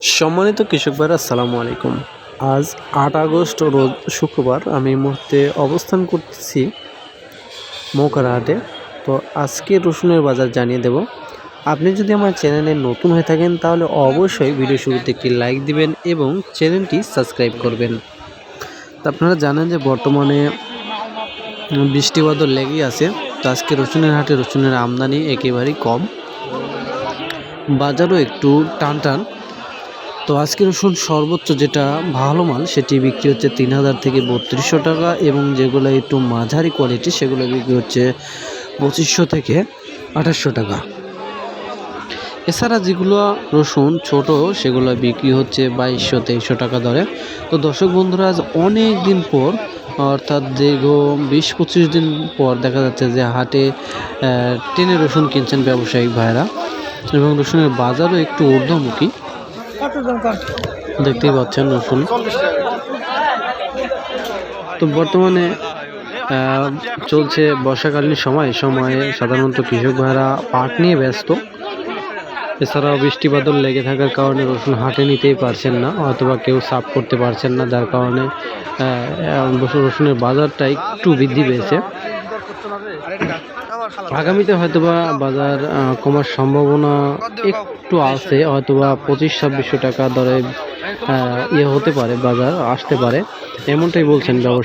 সম্মানিত কৃষক ভাইরা আসসালামু আলাইকুম। আজ ৮ আগস্ট রোজ শুক্রবার। আমি এই মুহূর্তে অবস্থান করতেছি মৌকার হাটে। তো আজকে রসুনের বাজার জানিয়ে দেব। আপনি যদি আমার চ্যানেলে নতুন হয়ে থাকেন তাহলে অবশ্যই ভিডিও শুরুতে একটি লাইক দিবেন এবং চ্যানেলটি সাবস্ক্রাইব করবেন। তো আপনারা জানেন যে বর্তমানে বৃষ্টি বাদল লেগেই আছে। তো আজকে রসুনের হাটে রসুনের আমদানি একেবারেই কম, বাজারও একটু টান। তো আজকে রসুন সর্বোচ্চ যেটা ভালো মাল সেটি বিক্রি হচ্ছে ৩,০০০ থেকে ৩২০০ টাকা, এবং যেগুলো একটু মাঝারি কোয়ালিটি সেগুলো বিক্রি হচ্ছে ২৫০০ থেকে ২৮০০ টাকা। এছাড়া যেগুলো রসুন ছোট সেগুলো বিক্রি হচ্ছে ২২০০-২৩০০ টাকা দরে। তো দর্শক বন্ধুরা, আজ অনেক দিন পর, অর্থাৎ দীর্ঘ ২০-২৫ দিন পর দেখা যাচ্ছে যে হাটে টেনে রসুন কিনছেন ব্যবসায়িক ভাইরা, এবং রসুনের বাজারও একটু ঊর্ধ্বমুখী। দেখতেই পাচ্ছেন রসুন। তো বর্তমানে চলছে বর্ষাকালীন সময়ে সাধারণত কৃষক ভাইরা পাট নিয়ে ব্যস্ত। এছাড়াও বৃষ্টি বাদল লেগে থাকার কারণে রসুন হাটে নিতেই পারছেন না, অথবা কেউ সাফ করতে পারছেন না, যার কারণে রসুনের বাজারটা একটু বৃদ্ধি পেয়েছে। আগামীতে হয়তোবা বাজার কমার সম্ভাবনা একটু আছে, হয়তোবা ২৫-২৬০০ টাকা দরে হতে পারে, বাজার আসতে পারে, এমনটাই বলছেন ব্যবসায়ী।